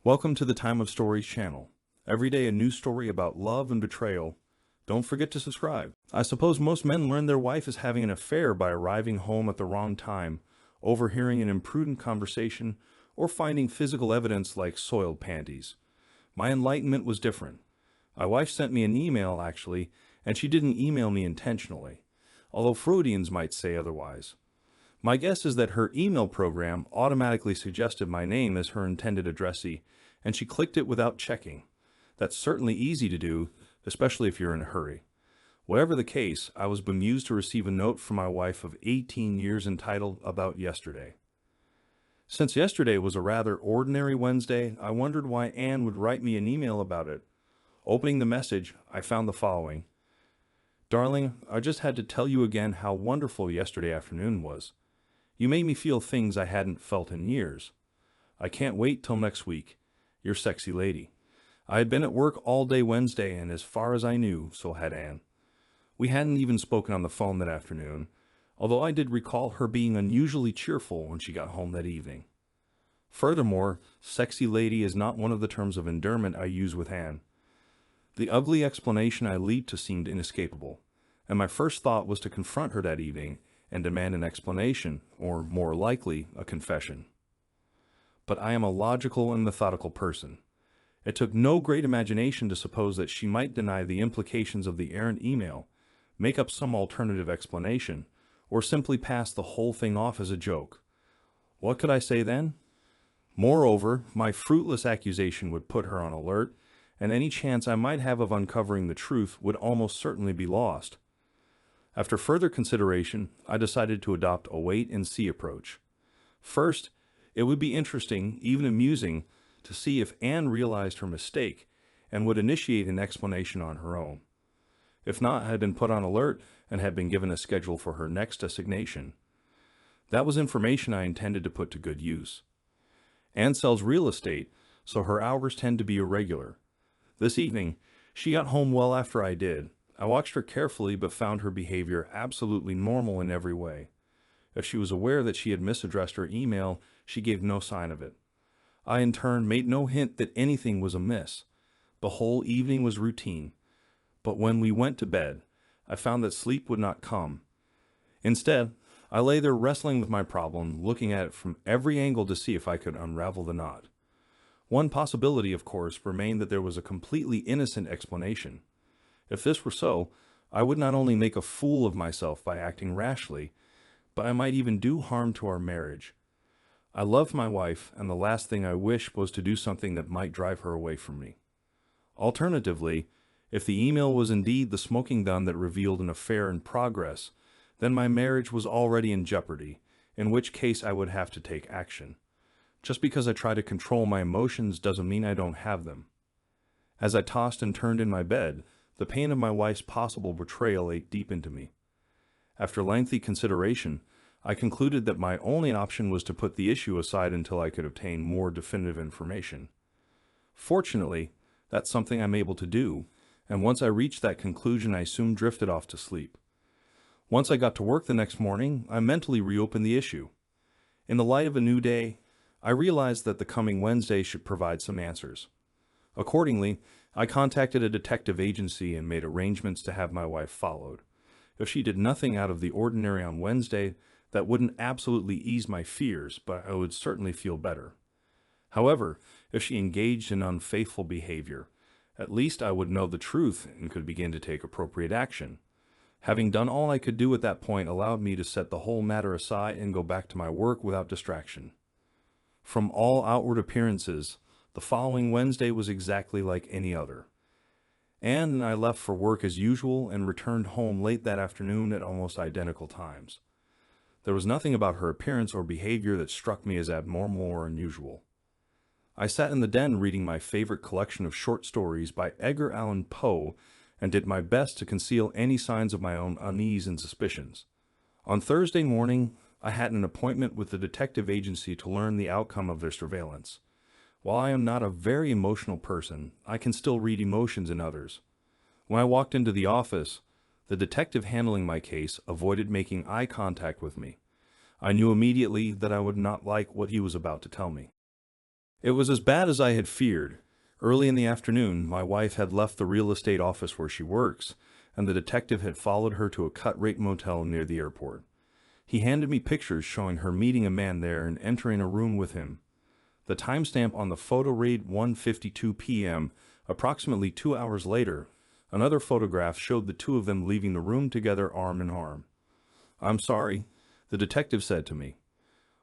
Welcome to the Time of Stories channel. Every day a new story about love and betrayal. Don't forget to subscribe. I suppose most men learn their wife is having an affair by arriving home at the wrong time, overhearing an imprudent conversation, or finding physical evidence like soiled panties. My enlightenment was different. My wife sent me an email, actually, and she didn't email me intentionally, although Freudians might say otherwise. My guess is that her email program automatically suggested my name as her intended addressee, and she clicked it without checking. That's certainly easy to do, especially if you're in a hurry. Whatever the case, I was bemused to receive a note from my wife of 18 years entitled About Yesterday. Since yesterday was a rather ordinary Wednesday, I wondered why Anne would write me an email about it. Opening the message, I found the following. Darling, I just had to tell you again how wonderful yesterday afternoon was. You made me feel things I hadn't felt in years. I can't wait till next week. Your sexy lady. I had been at work all day Wednesday, and as far as I knew, so had Anne. We hadn't even spoken on the phone that afternoon, although I did recall her being unusually cheerful when she got home that evening. Furthermore, sexy lady is not one of the terms of endearment I use with Anne. The ugly explanation I leaped to seemed inescapable, and my first thought was to confront her that evening and demand an explanation, or more likely, a confession. But I am a logical and methodical person. It took no great imagination to suppose that she might deny the implications of the errant email, make up some alternative explanation, or simply pass the whole thing off as a joke. What could I say then? Moreover, my fruitless accusation would put her on alert, and any chance I might have of uncovering the truth would almost certainly be lost. After further consideration, I decided to adopt a wait-and-see approach. First, it would be interesting, even amusing, to see if Anne realized her mistake and would initiate an explanation on her own. If not, I had been put on alert and had been given a schedule for her next assignation. That was information I intended to put to good use. Anne sells real estate, so her hours tend to be irregular. This evening, she got home well after I did. I watched her carefully but found her behavior absolutely normal in every way. If she was aware that she had misaddressed her email, she gave no sign of it. I, in turn, made no hint that anything was amiss. The whole evening was routine. But when we went to bed, I found that sleep would not come. Instead, I lay there wrestling with my problem, looking at it from every angle to see if I could unravel the knot. One possibility, of course, remained that there was a completely innocent explanation. If this were so, I would not only make a fool of myself by acting rashly, but I might even do harm to our marriage. I loved my wife, and the last thing I wished was to do something that might drive her away from me. Alternatively, if the email was indeed the smoking gun that revealed an affair in progress, then my marriage was already in jeopardy, in which case I would have to take action. Just because I try to control my emotions doesn't mean I don't have them. As I tossed and turned in my bed, the pain of my wife's possible betrayal ate deep into me. After lengthy consideration, I concluded that my only option was to put the issue aside until I could obtain more definitive information. Fortunately, that's something I'm able to do, and once I reached that conclusion, I soon drifted off to sleep. Once I got to work the next morning, I mentally reopened the issue. In the light of a new day, I realized that the coming Wednesday should provide some answers. Accordingly, I contacted a detective agency and made arrangements to have my wife followed. If she did nothing out of the ordinary on Wednesday, that wouldn't absolutely ease my fears, but I would certainly feel better. However, if she engaged in unfaithful behavior, at least I would know the truth and could begin to take appropriate action. Having done all I could do at that point allowed me to set the whole matter aside and go back to my work without distraction. From all outward appearances, the following Wednesday was exactly like any other. Anne and I left for work as usual and returned home late that afternoon at almost identical times. There was nothing about her appearance or behavior that struck me as abnormal or unusual. I sat in the den reading my favorite collection of short stories by Edgar Allan Poe and did my best to conceal any signs of my own unease and suspicions. On Thursday morning, I had an appointment with the detective agency to learn the outcome of their surveillance. While I am not a very emotional person, I can still read emotions in others. When I walked into the office, the detective handling my case avoided making eye contact with me. I knew immediately that I would not like what he was about to tell me. It was as bad as I had feared. Early in the afternoon, my wife had left the real estate office where she works, and the detective had followed her to a cut-rate motel near the airport. He handed me pictures showing her meeting a man there and entering a room with him. The timestamp on the photo read 1:52 p.m. Approximately 2 hours later, another photograph showed the two of them leaving the room together arm in arm. "I'm sorry," the detective said to me.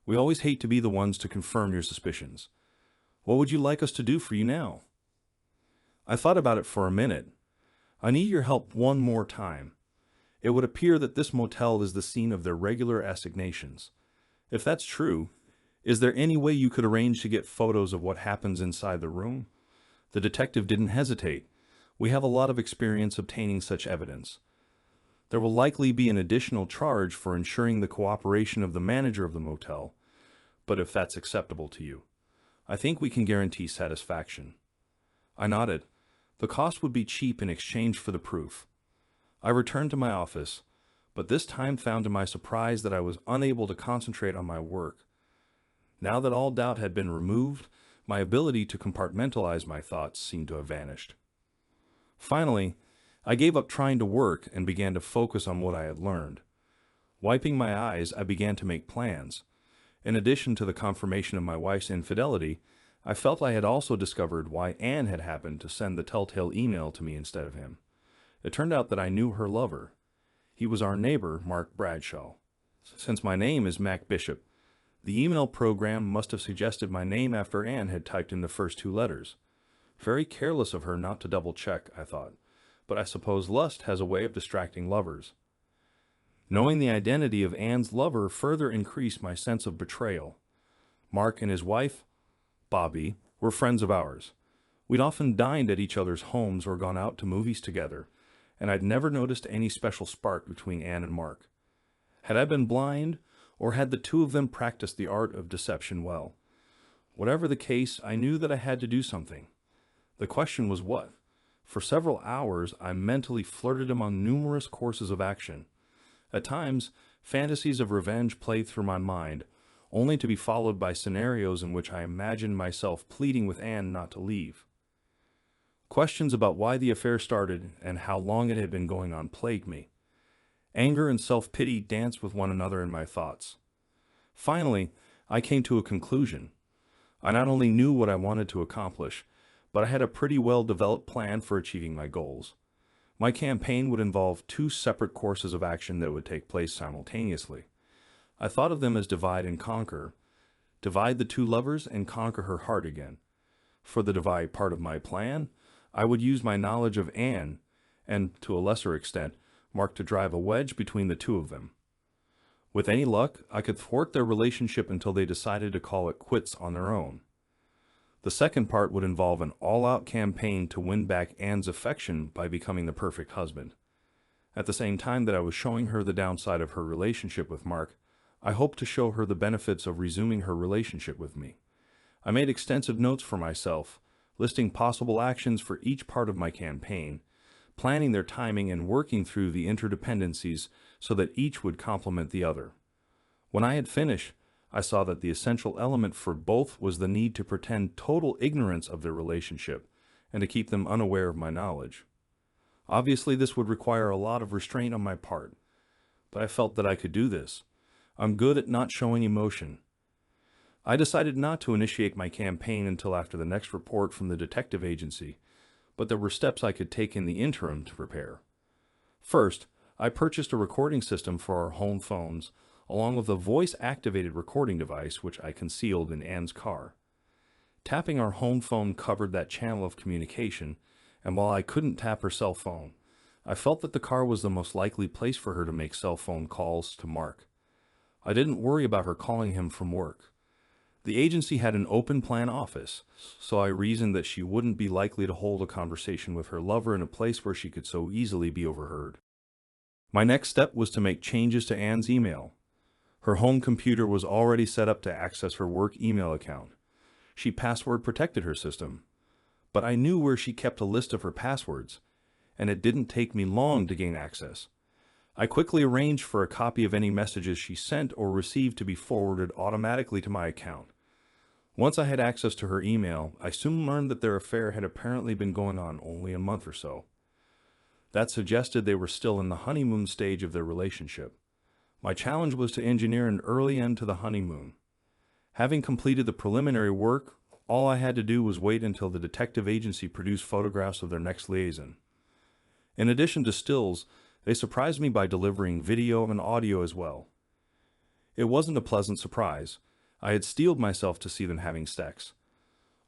"We always hate to be the ones to confirm your suspicions. What would you like us to do for you now?" I thought about it for a minute. "I need your help one more time. It would appear that this motel is the scene of their regular assignations. If that's true, is there any way you could arrange to get photos of what happens inside the room?" The detective didn't hesitate. "We have a lot of experience obtaining such evidence. There will likely be an additional charge for ensuring the cooperation of the manager of the motel, but if that's acceptable to you, I think we can guarantee satisfaction." I nodded. The cost would be cheap in exchange for the proof. I returned to my office, but this time found to my surprise that I was unable to concentrate on my work. Now that all doubt had been removed, my ability to compartmentalize my thoughts seemed to have vanished. Finally, I gave up trying to work and began to focus on what I had learned. Wiping my eyes, I began to make plans. In addition to the confirmation of my wife's infidelity, I felt I had also discovered why Anne had happened to send the telltale email to me instead of him. It turned out that I knew her lover. He was our neighbor, Mark Bradshaw. Since my name is Mac Bishop, the email program must have suggested my name after Anne had typed in the first two letters. Very careless of her not to double-check, I thought, but I suppose lust has a way of distracting lovers. Knowing the identity of Anne's lover further increased my sense of betrayal. Mark and his wife, Bobby, were friends of ours. We'd often dined at each other's homes or gone out to movies together, and I'd never noticed any special spark between Anne and Mark. Had I been blind, or had the two of them practiced the art of deception well? Whatever the case, I knew that I had to do something. The question was what? For several hours, I mentally flirted among numerous courses of action. At times, fantasies of revenge played through my mind, only to be followed by scenarios in which I imagined myself pleading with Anne not to leave. Questions about why the affair started and how long it had been going on plagued me. Anger and self-pity danced with one another in my thoughts. Finally, I came to a conclusion. I not only knew what I wanted to accomplish, but I had a pretty well-developed plan for achieving my goals. My campaign would involve two separate courses of action that would take place simultaneously. I thought of them as divide and conquer. Divide the two lovers and conquer her heart again. For the divide part of my plan, I would use my knowledge of Anne, and to a lesser extent, Mark to drive a wedge between the two of them. With any luck, I could thwart their relationship until they decided to call it quits on their own. The second part would involve an all-out campaign to win back Anne's affection by becoming the perfect husband. At the same time that I was showing her the downside of her relationship with Mark, I hoped to show her the benefits of resuming her relationship with me. I made extensive notes for myself, listing possible actions for each part of my campaign, planning their timing and working through the interdependencies so that each would complement the other. When I had finished, I saw that the essential element for both was the need to pretend total ignorance of their relationship and to keep them unaware of my knowledge. Obviously, this would require a lot of restraint on my part, but I felt that I could do this. I'm good at not showing emotion. I decided not to initiate my campaign until after the next report from the detective agency, but there were steps I could take in the interim to prepare. First, I purchased a recording system for our home phones, along with a voice-activated recording device which I concealed in Anne's car. Tapping our home phone covered that channel of communication, and while I couldn't tap her cell phone, I felt that the car was the most likely place for her to make cell phone calls to Mark. I didn't worry about her calling him from work. The agency had an open plan office, so I reasoned that she wouldn't be likely to hold a conversation with her lover in a place where she could so easily be overheard. My next step was to make changes to Anne's email. Her home computer was already set up to access her work email account. She password protected her system, but I knew where she kept a list of her passwords, and it didn't take me long to gain access. I quickly arranged for a copy of any messages she sent or received to be forwarded automatically to my account. Once I had access to her email, I soon learned that their affair had apparently been going on only a month or so. That suggested they were still in the honeymoon stage of their relationship. My challenge was to engineer an early end to the honeymoon. Having completed the preliminary work, all I had to do was wait until the detective agency produced photographs of their next liaison. In addition to stills, they surprised me by delivering video and audio as well. It wasn't a pleasant surprise. I had steeled myself to see them having sex.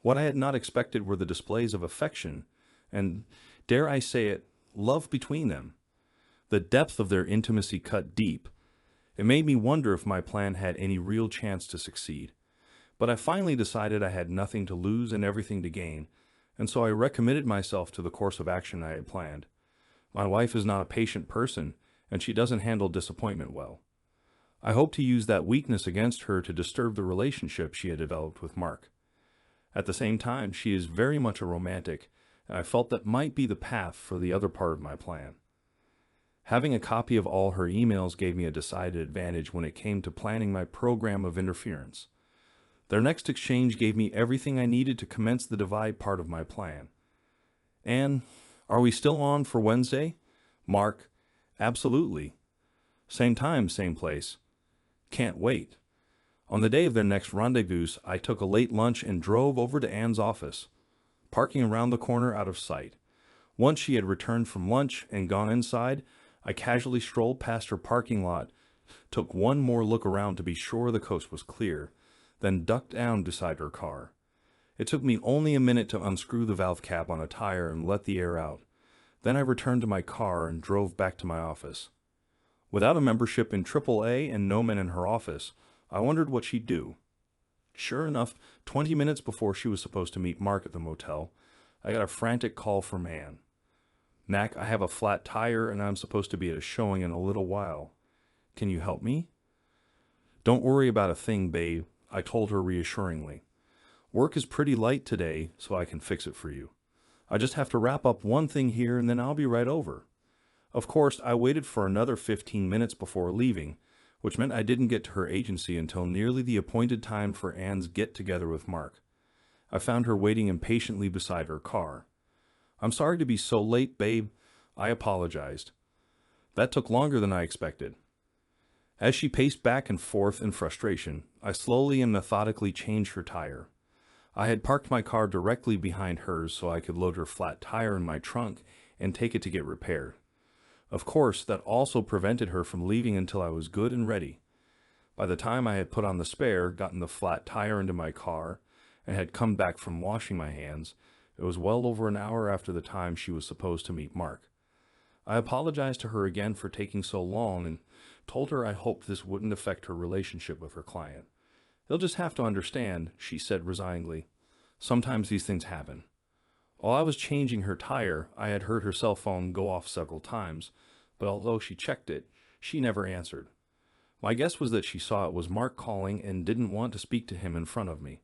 What I had not expected were the displays of affection and, dare I say it, love between them. The depth of their intimacy cut deep. It made me wonder if my plan had any real chance to succeed. But I finally decided I had nothing to lose and everything to gain, and so I recommitted myself to the course of action I had planned. My wife is not a patient person, and she doesn't handle disappointment well. I hoped to use that weakness against her to disturb the relationship she had developed with Mark. At the same time, she is very much a romantic, and I felt that might be the path for the other part of my plan. Having a copy of all her emails gave me a decided advantage when it came to planning my program of interference. Their next exchange gave me everything I needed to commence the divide part of my plan. Anne, are we still on for Wednesday? Mark, absolutely. Same time, same place. Can't wait. On the day of their next rendezvous, I took a late lunch and drove over to Anne's office, parking around the corner out of sight. Once she had returned from lunch and gone inside, I casually strolled past her parking lot, took one more look around to be sure the coast was clear, then ducked down beside her car. It took me only a minute to unscrew the valve cap on a tire and let the air out. Then I returned to my car and drove back to my office. Without a membership in AAA and no men in her office, I wondered what she'd do. Sure enough, 20 minutes before she was supposed to meet Mark at the motel, I got a frantic call from Anne. Mac, I have a flat tire and I'm supposed to be at a showing in a little while. Can you help me? Don't worry about a thing, babe, I told her reassuringly. Work is pretty light today, so I can fix it for you. I just have to wrap up one thing here and then I'll be right over. Of course, I waited for another 15 minutes before leaving, which meant I didn't get to her agency until nearly the appointed time for Anne's get-together with Mark. I found her waiting impatiently beside her car. I'm sorry to be so late, babe. I apologized. That took longer than I expected. As she paced back and forth in frustration, I slowly and methodically changed her tire. I had parked my car directly behind hers so I could load her flat tire in my trunk and take it to get repaired. Of course, that also prevented her from leaving until I was good and ready. By the time I had put on the spare, gotten the flat tire into my car, and had come back from washing my hands, it was well over an hour after the time she was supposed to meet Mark. I apologized to her again for taking so long and told her I hoped this wouldn't affect her relationship with her client. They'll just have to understand, she said resignedly. Sometimes these things happen. While I was changing her tire, I had heard her cell phone go off several times, but although she checked it, she never answered. My guess was that she saw it was Mark calling and didn't want to speak to him in front of me.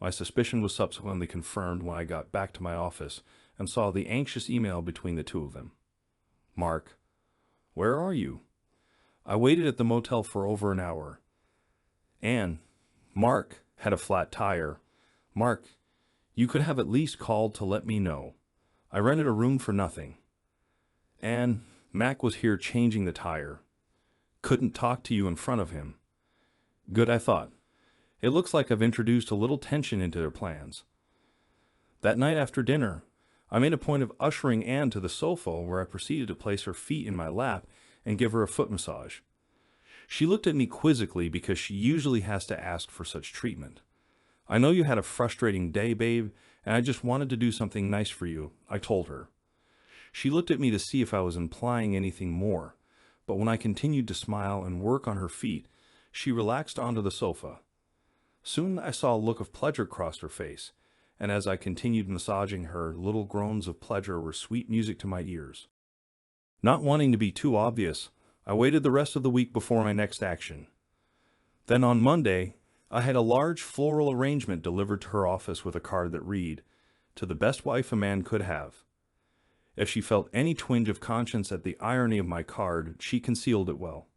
My suspicion was subsequently confirmed when I got back to my office and saw the anxious email between the two of them. Mark, where are you? I waited at the motel for over an hour. Anne, Mark had a flat tire. Mark, you could have at least called to let me know. I rented a room for nothing. Anne, Mac was here changing the tire. Couldn't talk to you in front of him. Good, I thought. It looks like I've introduced a little tension into their plans. That night after dinner, I made a point of ushering Anne to the sofa where I proceeded to place her feet in my lap and give her a foot massage. She looked at me quizzically because she usually has to ask for such treatment. I know you had a frustrating day, babe, and I just wanted to do something nice for you, I told her. She looked at me to see if I was implying anything more, but when I continued to smile and work on her feet, she relaxed onto the sofa. Soon I saw a look of pleasure cross her face, and as I continued massaging her, little groans of pleasure were sweet music to my ears. Not wanting to be too obvious, I waited the rest of the week before my next action. Then on Monday, I had a large floral arrangement delivered to her office with a card that read, "To the best wife a man could have." If she felt any twinge of conscience at the irony of my card, she concealed it well.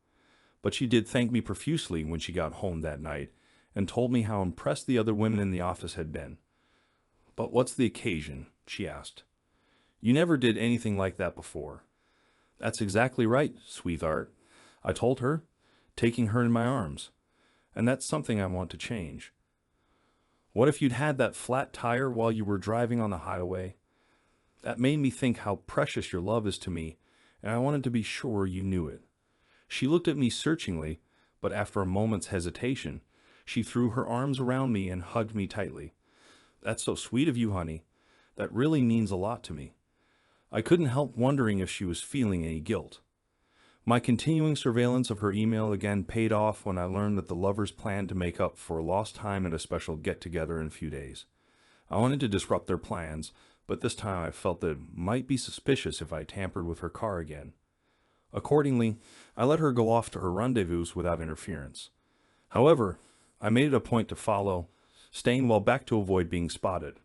But she did thank me profusely when she got home that night, and told me how impressed the other women in the office had been. "But what's the occasion?" she asked. "You never did anything like that before." "That's exactly right, sweetheart," I told her, taking her in my arms. "And that's something I want to change." "What if you'd had that flat tire while you were driving on the highway?" "That made me think how precious your love is to me, and I wanted to be sure you knew it." She looked at me searchingly, but after a moment's hesitation, she threw her arms around me and hugged me tightly. "That's so sweet of you, honey. That really means a lot to me." I couldn't help wondering if she was feeling any guilt. My continuing surveillance of her email again paid off when I learned that the lovers planned to make up for lost time at a special get-together in a few days. I wanted to disrupt their plans, but this time I felt that it might be suspicious if I tampered with her car again. Accordingly, I let her go off to her rendezvous without interference. However, I made it a point to follow, staying well back to avoid being spotted.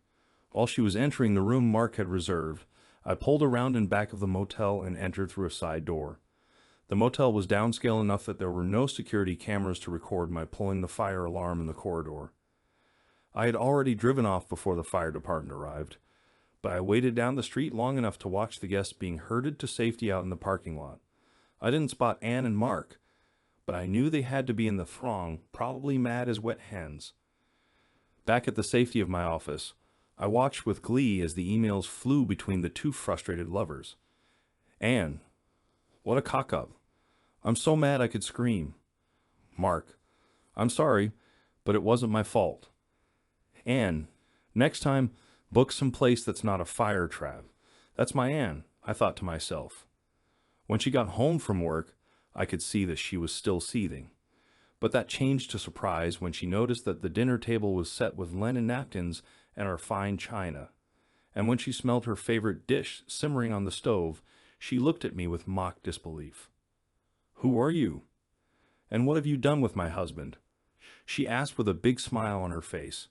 While she was entering the room Mark had reserved, I pulled around in back of the motel and entered through a side door. The motel was downscale enough that there were no security cameras to record my pulling the fire alarm in the corridor. I had already driven off before the fire department arrived, but I waited down the street long enough to watch the guests being herded to safety out in the parking lot. I didn't spot Anne and Mark, but I knew they had to be in the throng, probably mad as wet hens. Back at the safety of my office, I watched with glee as the emails flew between the two frustrated lovers. "Anne, what a cock-up. I'm so mad I could scream." Mark, "I'm sorry, but it wasn't my fault." Anne, "Next time, book some place that's not a fire trap." That's my Anne, I thought to myself. When she got home from work, I could see that she was still seething. But that changed to surprise when she noticed that the dinner table was set with linen napkins and our fine china. And when she smelled her favorite dish simmering on the stove, she looked at me with mock disbelief. "Who are you? And what have you done with my husband?" she asked with a big smile on her face.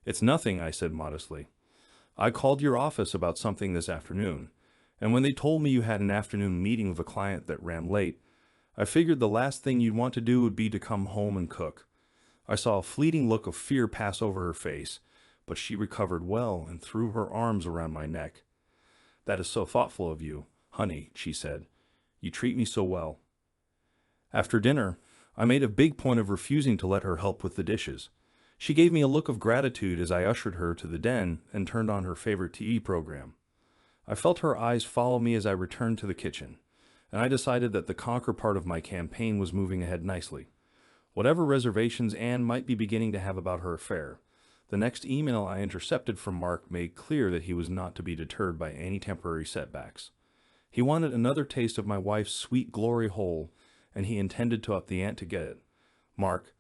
"It's nothing," I said modestly. "I called your office about something this afternoon, and when they told me you had an afternoon meeting with a client that ran late, I figured the last thing you'd want to do would be to come home and cook." I saw a fleeting look of fear pass over her face, but she recovered well and threw her arms around my neck. "That is so thoughtful of you, honey," she said. "You treat me so well." After dinner, I made a big point of refusing to let her help with the dishes. She gave me a look of gratitude as I ushered her to the den and turned on her favorite TV program. I felt her eyes follow me as I returned to the kitchen, and I decided that the conquer part of my campaign was moving ahead nicely. Whatever reservations Anne might be beginning to have about her affair, the next email I intercepted from Mark made clear that he was not to be deterred by any temporary setbacks. He wanted another taste of my wife's sweet glory hole, and he intended to up the ante to get it. "Mark,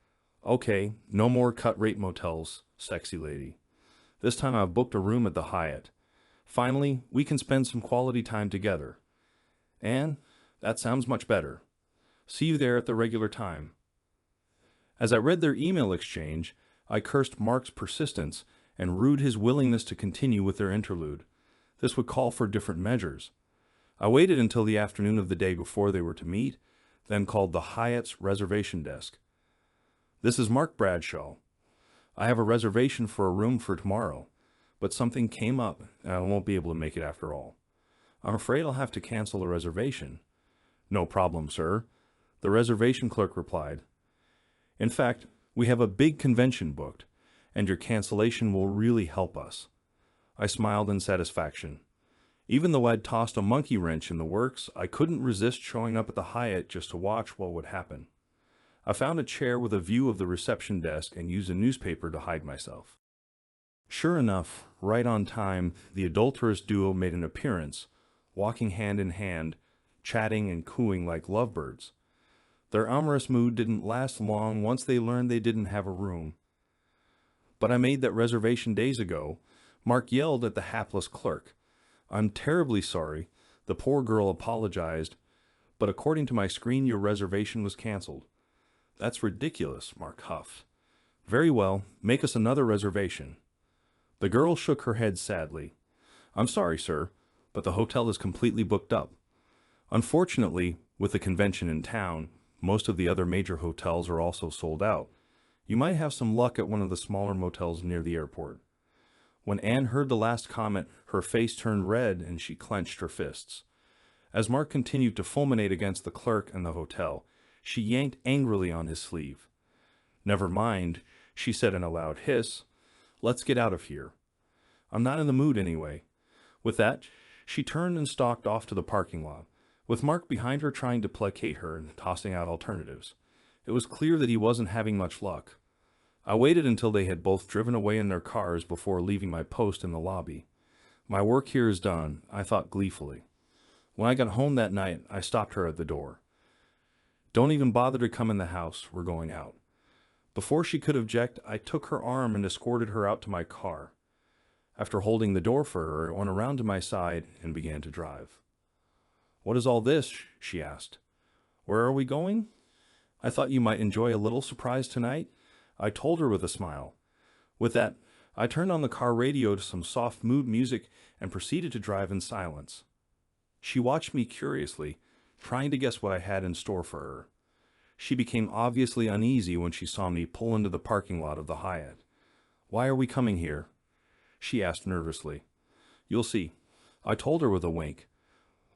okay, no more cut-rate motels, sexy lady. This time I've booked a room at the Hyatt. Finally, we can spend some quality time together." "Anne, that sounds much better. See you there at the regular time." As I read their email exchange, I cursed Mark's persistence and rued his willingness to continue with their interlude. This would call for different measures. I waited until the afternoon of the day before they were to meet, then called the Hyatt's reservation desk. "This is Mark Bradshaw. I have a reservation for a room for tomorrow, but something came up and I won't be able to make it after all. I'm afraid I'll have to cancel the reservation." "No problem, sir," the reservation clerk replied. "In fact, we have a big convention booked, and your cancellation will really help us." I smiled in satisfaction. Even though I'd tossed a monkey wrench in the works, I couldn't resist showing up at the Hyatt just to watch what would happen. I found a chair with a view of the reception desk and used a newspaper to hide myself. Sure enough, right on time, the adulterous duo made an appearance, walking hand in hand, chatting and cooing like lovebirds. Their amorous mood didn't last long once they learned they didn't have a room. "But I made that reservation days ago," Mark yelled at the hapless clerk. "I'm terribly sorry." The poor girl apologized, "but according to my screen, your reservation was canceled." "That's ridiculous," Mark huffed. "Very well, make us another reservation." The girl shook her head sadly. "I'm sorry, sir, but the hotel is completely booked up. Unfortunately, with the convention in town, most of the other major hotels are also sold out, You might have some luck at one of the smaller motels near the airport." When Anne heard the last comment, her face turned red and she clenched her fists. As Mark continued to fulminate against the clerk in the hotel, she yanked angrily on his sleeve. "Never mind," she said in a loud hiss. "Let's get out of here. I'm not in the mood anyway." With that, she turned and stalked off to the parking lot, with Mark behind her trying to placate her and tossing out alternatives. It was clear that he wasn't having much luck. I waited until they had both driven away in their cars before leaving my post in the lobby. My work here is done, I thought gleefully. When I got home that night, I stopped her at the door. "Don't even bother to come in the house, we're going out." Before she could object, I took her arm and escorted her out to my car. After holding the door for her, I went around to my side and began to drive. "What is all this?" she asked. "Where are we going?" "I thought you might enjoy a little surprise tonight," I told her with a smile. With that, I turned on the car radio to some soft mood music and proceeded to drive in silence. She watched me curiously, trying to guess what I had in store for her. She became obviously uneasy when she saw me pull into the parking lot of the Hyatt. "Why are we coming here?" she asked nervously. "You'll see," I told her with a wink.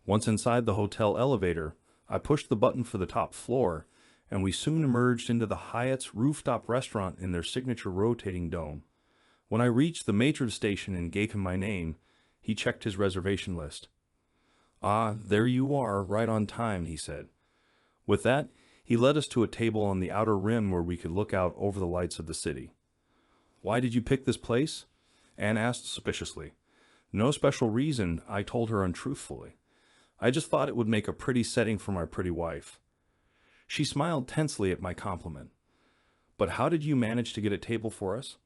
Once inside the hotel elevator, I pushed the button for the top floor, and we soon emerged into the Hyatt's rooftop restaurant in their signature rotating dome. When I reached the matron station and gave him my name, he checked his reservation list. "Ah, there you are, right on time," he said. With that, he led us to a table on the outer rim where we could look out over the lights of the city. "Why did you pick this place?" Anne asked suspiciously. "No special reason," I told her untruthfully. "I just thought it would make a pretty setting for my pretty wife." She smiled tensely at my compliment. "But how did you manage to get a table for us?"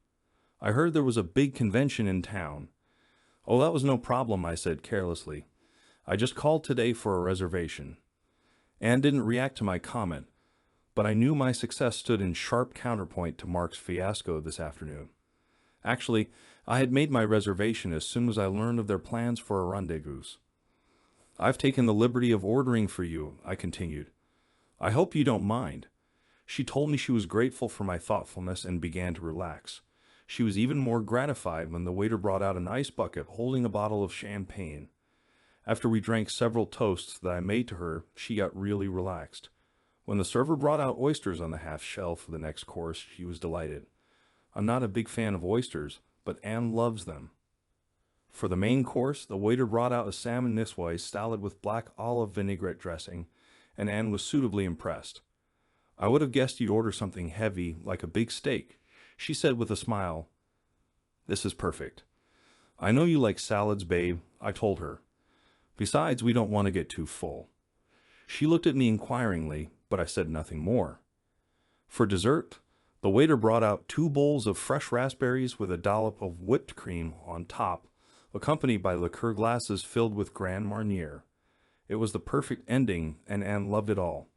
"I heard there was a big convention in town." "Oh, that was no problem," I said carelessly. "I just called today for a reservation." Anne didn't react to my comment, but I knew my success stood in sharp counterpoint to Mark's fiasco this afternoon. Actually, I had made my reservation as soon as I learned of their plans for a rendezvous. "I've taken the liberty of ordering for you," I continued. "I hope you don't mind." She told me she was grateful for my thoughtfulness and began to relax. She was even more gratified when the waiter brought out an ice bucket holding a bottle of champagne. After we drank several toasts that I made to her, she got really relaxed. When the server brought out oysters on the half shell for the next course, she was delighted. I'm not a big fan of oysters, but Anne loves them. For the main course, the waiter brought out a salmon niswais salad with black olive vinaigrette dressing, and Anne was suitably impressed. "I would have guessed you'd order something heavy, like a big steak," she said with a smile. "This is perfect." "I know you like salads, babe," I told her. "Besides, we don't want to get too full." She looked at me inquiringly, but I said nothing more. For dessert, the waiter brought out 2 bowls of fresh raspberries with a dollop of whipped cream on top, accompanied by liqueur glasses filled with Grand Marnier. It was the perfect ending, and Anne loved it all.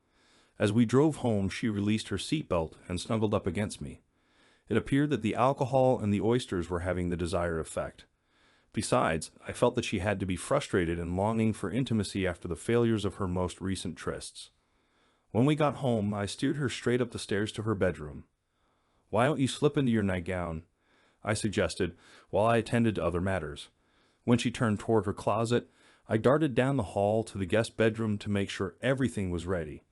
As we drove home, she released her seatbelt and snuggled up against me. It appeared that the alcohol and the oysters were having the desired effect. Besides, I felt that she had to be frustrated and longing for intimacy after the failures of her most recent trysts. When we got home, I steered her straight up the stairs to her bedroom. "Why don't you slip into your nightgown?" I suggested, while I attended to other matters. When she turned toward her closet, I darted down the hall to the guest bedroom to make sure everything was ready.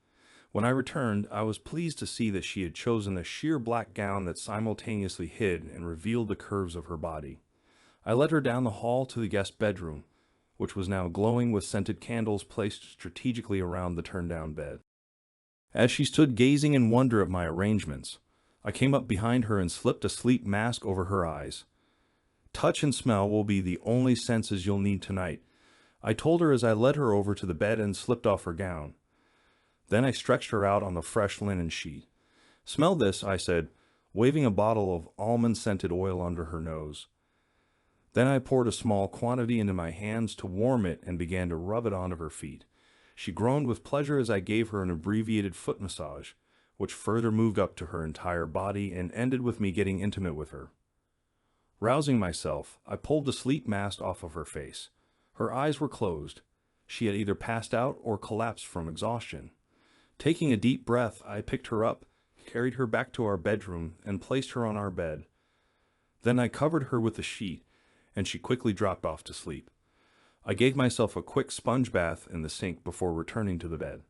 When I returned, I was pleased to see that she had chosen a sheer black gown that simultaneously hid and revealed the curves of her body. I led her down the hall to the guest bedroom, which was now glowing with scented candles placed strategically around the turned-down bed. As she stood gazing in wonder at my arrangements, I came up behind her and slipped a sleep mask over her eyes. "Touch and smell will be the only senses you'll need tonight," I told her as I led her over to the bed and slipped off her gown. Then I stretched her out on the fresh linen sheet. "Smell this," I said, waving a bottle of almond-scented oil under her nose. Then I poured a small quantity into my hands to warm it and began to rub it onto her feet. She groaned with pleasure as I gave her an abbreviated foot massage, which further moved up to her entire body and ended with me getting intimate with her. Rousing myself, I pulled the sleep mask off of her face. Her eyes were closed. She had either passed out or collapsed from exhaustion. Taking a deep breath, I picked her up, carried her back to our bedroom, and placed her on our bed. Then I covered her with a sheet, and she quickly dropped off to sleep. I gave myself a quick sponge bath in the sink before returning to the bed.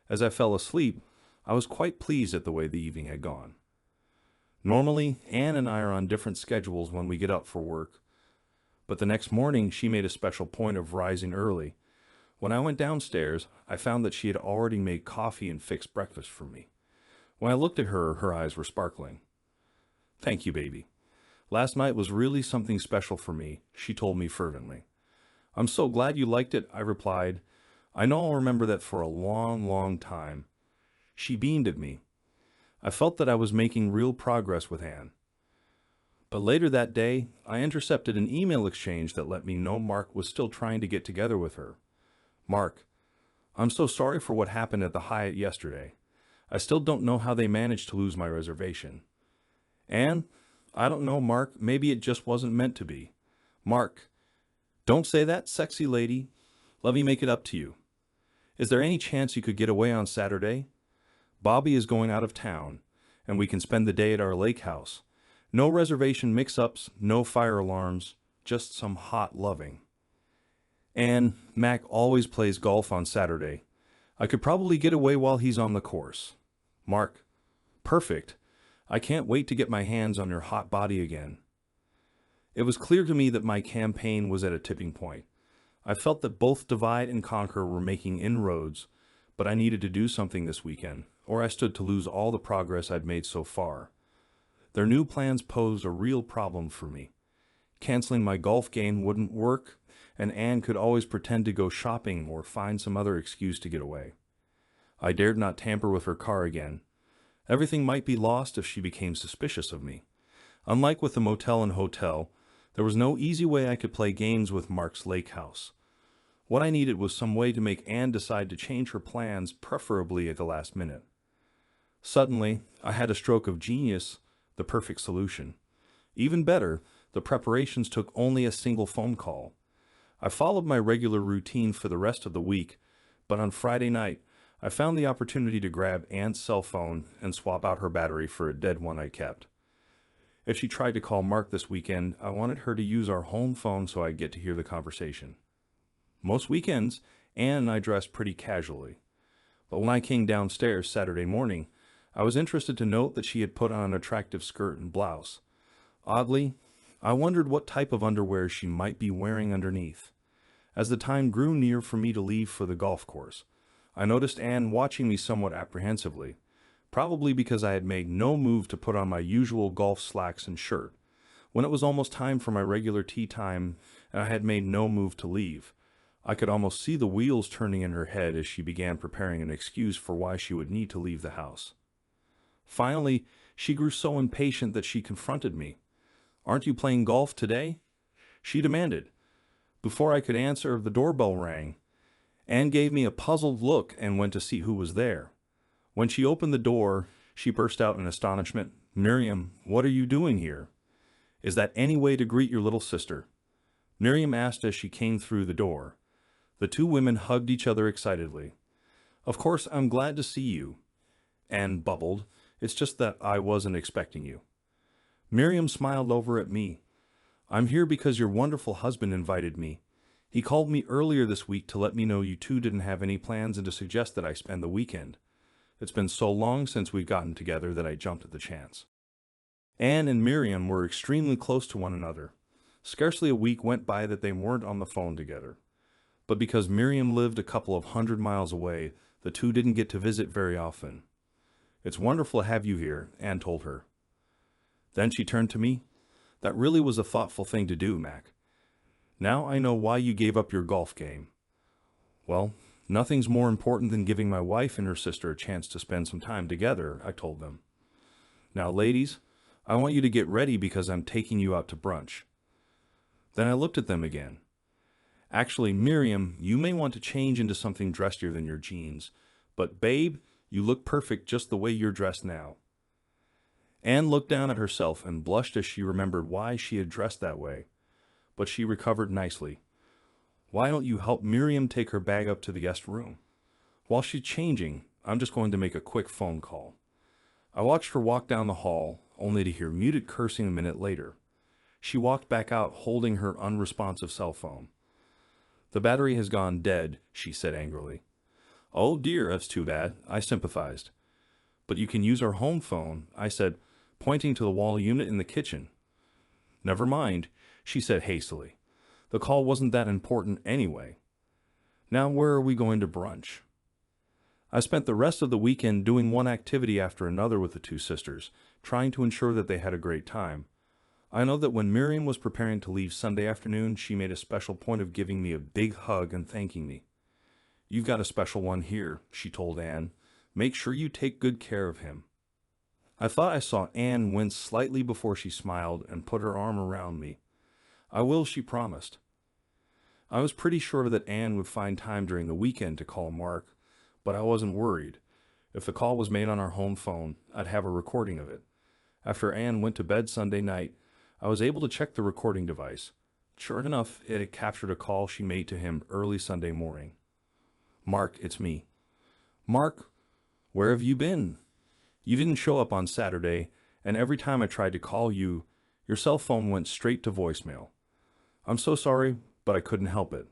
As I fell asleep, I was quite pleased at the way the evening had gone. Normally, Anne and I are on different schedules when we get up for work, but the next morning she made a special point of rising early. When I went downstairs, I found that she had already made coffee and fixed breakfast for me. When I looked at her, her eyes were sparkling. "Thank you, baby. Last night was really something special for me," she told me fervently. "I'm so glad you liked it," I replied. "I know I'll remember that for a long, long time." She beamed at me. I felt that I was making real progress with Anne. But later that day, I intercepted an email exchange that let me know Mark was still trying to get together with her. "Mark, I'm so sorry for what happened at the Hyatt yesterday. I still don't know how they managed to lose my reservation. Anne, I don't know, Mark, maybe it just wasn't meant to be. Mark, don't say that, sexy lady. Let me make it up to you. Is there any chance you could get away on Saturday? Bobby is going out of town, and we can spend the day at our lake house. No reservation mix-ups, no fire alarms, just some hot loving. And Mac always plays golf on Saturday. I could probably get away while he's on the course. Mark, perfect. I can't wait to get my hands on your hot body again." It was clear to me that my campaign was at a tipping point. I felt that both Divide and Conquer were making inroads, but I needed to do something this weekend, or I stood to lose all the progress I'd made so far. Their new plans posed a real problem for me. Canceling my golf game wouldn't work, and Anne could always pretend to go shopping or find some other excuse to get away. I dared not tamper with her car again. Everything might be lost if she became suspicious of me. Unlike with the motel and hotel, there was no easy way I could play games with Mark's lake house. What I needed was some way to make Anne decide to change her plans, preferably at the last minute. Suddenly, I had a stroke of genius, the perfect solution. Even better, the preparations took only a single phone call. I followed my regular routine for the rest of the week, but on Friday night, I found the opportunity to grab Anne's cell phone and swap out her battery for a dead one I kept. If she tried to call Mark this weekend, I wanted her to use our home phone so I'd get to hear the conversation. Most weekends, Anne and I dressed pretty casually. But when I came downstairs Saturday morning, I was interested to note that she had put on an attractive skirt and blouse. Oddly, I wondered what type of underwear she might be wearing underneath. As the time grew near for me to leave for the golf course, I noticed Anne watching me somewhat apprehensively, probably because I had made no move to put on my usual golf slacks and shirt. When it was almost time for my regular tea time and I had made no move to leave, I could almost see the wheels turning in her head as she began preparing an excuse for why she would need to leave the house. Finally, she grew so impatient that she confronted me. "Aren't you playing golf today?" she demanded. Before I could answer, the doorbell rang. Anne gave me a puzzled look and went to see who was there. When she opened the door, she burst out in astonishment. "Miriam, what are you doing here? Is that any way to greet your little sister?" Miriam asked as she came through the door. The two women hugged each other excitedly. "Of course, I'm glad to see you," Anne bubbled. "It's just that I wasn't expecting you." Miriam smiled over at me. "I'm here because your wonderful husband invited me. He called me earlier this week to let me know you two didn't have any plans and to suggest that I spend the weekend. It's been so long since we've gotten together that I jumped at the chance." Anne and Miriam were extremely close to one another. Scarcely a week went by that they weren't on the phone together. But because Miriam lived a couple of 100 miles away, the two didn't get to visit very often. "It's wonderful to have you here," Anne told her. Then she turned to me. "That really was a thoughtful thing to do, Mac. Now I know why you gave up your golf game." "Well, nothing's more important than giving my wife and her sister a chance to spend some time together," I told them. "Now, ladies, I want you to get ready because I'm taking you out to brunch." Then I looked at them again. "Actually, Miriam, you may want to change into something dressier than your jeans, but babe, you look perfect just the way you're dressed now." Anne looked down at herself and blushed as she remembered why she had dressed that way. But she recovered nicely. "Why don't you help Miriam take her bag up to the guest room? While she's changing, I'm just going to make a quick phone call." I watched her walk down the hall, only to hear muted cursing a minute later. She walked back out holding her unresponsive cell phone. "The battery has gone dead," she said angrily. "Oh dear, that's too bad," I sympathized. "But you can use our home phone," I said, pointing to the wall unit in the kitchen. "Never mind," she said hastily. "The call wasn't that important anyway. Now where are we going to brunch?" I spent the rest of the weekend doing one activity after another with the two sisters, trying to ensure that they had a great time. I know that when Miriam was preparing to leave Sunday afternoon, she made a special point of giving me a big hug and thanking me. "You've got a special one here," she told Anne. "Make sure you take good care of him." I thought I saw Anne wince slightly before she smiled and put her arm around me. "I will," she promised. I was pretty sure that Anne would find time during the weekend to call Mark, but I wasn't worried. If the call was made on our home phone, I'd have a recording of it. After Anne went to bed Sunday night, I was able to check the recording device. Sure enough, it had captured a call she made to him early Sunday morning. "Mark, it's me." "Mark, where have you been? You didn't show up on Saturday, and every time I tried to call you, your cell phone went straight to voicemail. I'm so sorry, but I couldn't help it.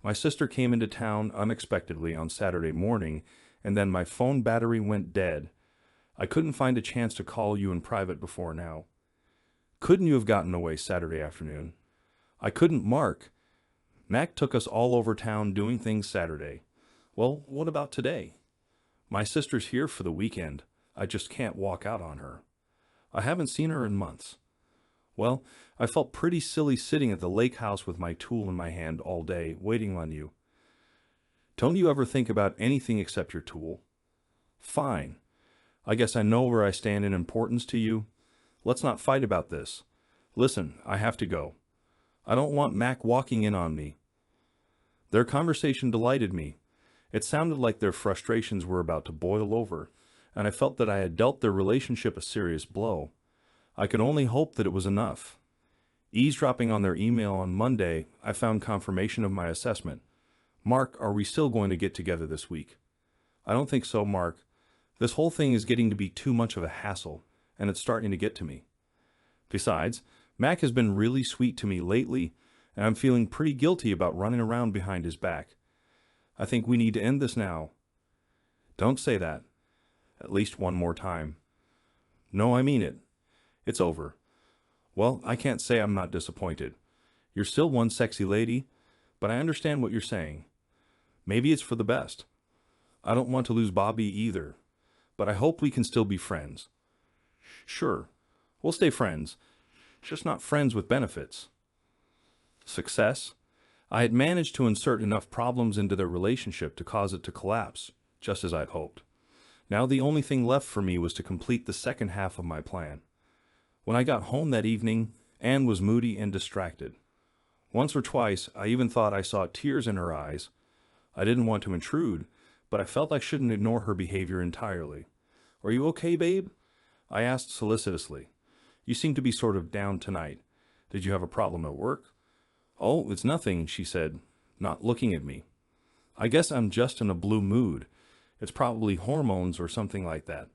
My sister came into town unexpectedly on Saturday morning, and then my phone battery went dead. I couldn't find a chance to call you in private before now. Couldn't you have gotten away Saturday afternoon?" "I couldn't, Mark. Mac took us all over town doing things Saturday." "Well, what about today?" "My sister's here for the weekend. I just can't walk out on her. I haven't seen her in months." "Well, I felt pretty silly sitting at the lake house with my tool in my hand all day, waiting on you." "Don't you ever think about anything except your tool?" "Fine. I guess I know where I stand in importance to you. Let's not fight about this. Listen, I have to go. I don't want Mac walking in on me." Their conversation delighted me. It sounded like their frustrations were about to boil over, and I felt that I had dealt their relationship a serious blow. I could only hope that it was enough. Eavesdropping on their email on Monday, I found confirmation of my assessment. "Mark, are we still going to get together this week?" "I don't think so, Mark. This whole thing is getting to be too much of a hassle, and it's starting to get to me. Besides, Mac has been really sweet to me lately, and I'm feeling pretty guilty about running around behind his back. I think we need to end this now." "Don't say that. At least one more time." "No, I mean it. It's over." "Well, I can't say I'm not disappointed. You're still one sexy lady, but I understand what you're saying. Maybe it's for the best. I don't want to lose Bobby either, but I hope we can still be friends." "Sure, we'll stay friends, just not friends with benefits." Success? I had managed to insert enough problems into their relationship to cause it to collapse, just as I'd hoped. Now the only thing left for me was to complete the second half of my plan. When I got home that evening, Anne was moody and distracted. Once or twice, I even thought I saw tears in her eyes. I didn't want to intrude, but I felt I shouldn't ignore her behavior entirely. "Are you okay, babe?" I asked solicitously. "You seem to be sort of down tonight. Did you have a problem at work?" "Oh, it's nothing," she said, not looking at me. "I guess I'm just in a blue mood. It's probably hormones or something like that."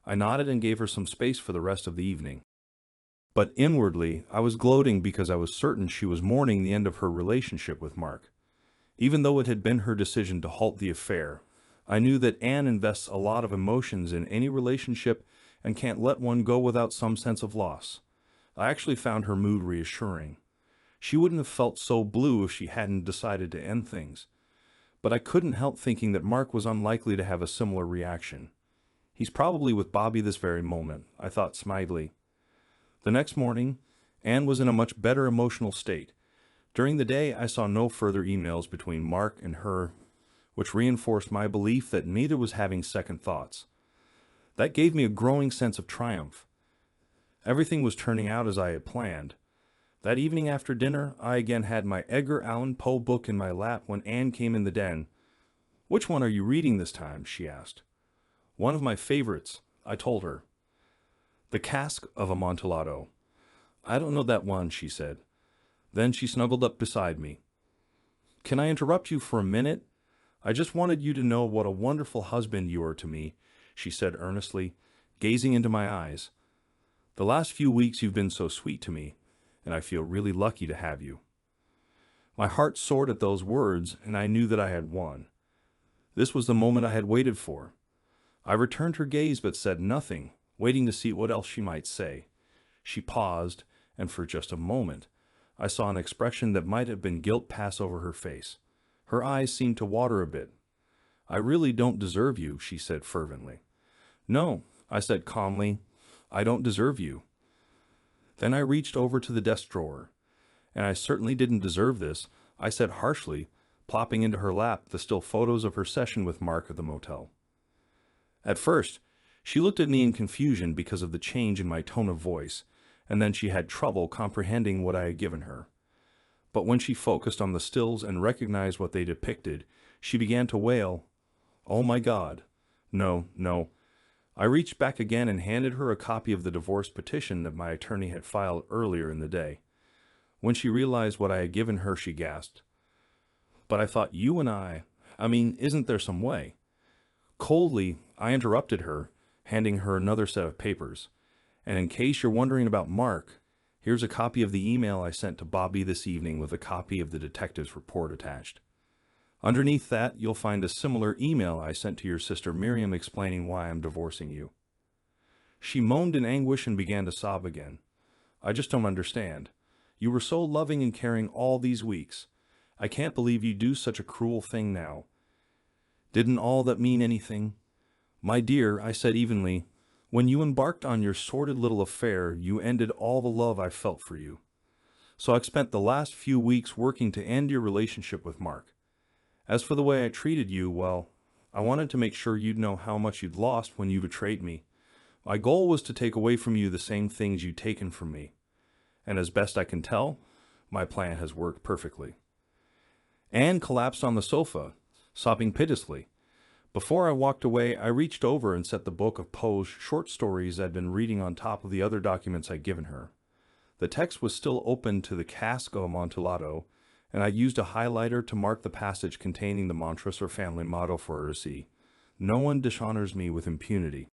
I nodded and gave her some space for the rest of the evening. But inwardly, I was gloating because I was certain she was mourning the end of her relationship with Mark. Even though it had been her decision to halt the affair, I knew that Anne invests a lot of emotions in any relationship and can't let one go without some sense of loss. I actually found her mood reassuring. She wouldn't have felt so blue if she hadn't decided to end things. But I couldn't help thinking that Mark was unlikely to have a similar reaction. "He's probably with Bobby this very moment," I thought smilingly. The next morning, Anne was in a much better emotional state. During the day, I saw no further emails between Mark and her, which reinforced my belief that neither was having second thoughts. That gave me a growing sense of triumph. Everything was turning out as I had planned. That evening after dinner, I again had my Edgar Allan Poe book in my lap when Anne came in the den. "Which one are you reading this time?" she asked. "One of my favorites," I told her. "The Cask of Amontillado." "I don't know that one," she said. Then she snuggled up beside me. "Can I interrupt you for a minute? I just wanted you to know what a wonderful husband you are to me," she said earnestly, gazing into my eyes. "The last few weeks you've been so sweet to me, and I feel really lucky to have you." My heart soared at those words, and I knew that I had won. This was the moment I had waited for. I returned her gaze but said nothing, waiting to see what else she might say. She paused, and for just a moment, I saw an expression that might have been guilt pass over her face. Her eyes seemed to water a bit. "I really don't deserve you," she said fervently. "No," I said calmly, "I don't deserve you." Then I reached over to the desk drawer. "And I certainly didn't deserve this," I said harshly, plopping into her lap the still photos of her session with Mark at the motel. At first, she looked at me in confusion because of the change in my tone of voice, and then she had trouble comprehending what I had given her. But when she focused on the stills and recognized what they depicted, she began to wail, "Oh my God. No, no." I reached back again and handed her a copy of the divorce petition that my attorney had filed earlier in the day. When she realized what I had given her, she gasped, "But I thought you and I mean, isn't there some way?" Coldly, I interrupted her, handing her another set of papers. "And in case you're wondering about Mark, here's a copy of the email I sent to Bobby this evening with a copy of the detective's report attached. Underneath that, you'll find a similar email I sent to your sister Miriam explaining why I'm divorcing you." She moaned in anguish and began to sob again. "I just don't understand. You were so loving and caring all these weeks. I can't believe you do such a cruel thing now. Didn't all that mean anything?" "My dear," I said evenly, "when you embarked on your sordid little affair, you ended all the love I felt for you. So I've spent the last few weeks working to end your relationship with Mark. As for the way I treated you, well, I wanted to make sure you'd know how much you'd lost when you betrayed me. My goal was to take away from you the same things you'd taken from me. And as best I can tell, my plan has worked perfectly." Anne collapsed on the sofa, sobbing piteously. Before I walked away, I reached over and set the book of Poe's short stories I'd been reading on top of the other documents I'd given her. The text was still open to the cask of Amontillado, and I used a highlighter to mark the passage containing the Montressor family motto for her to see: "No one dishonors me with impunity."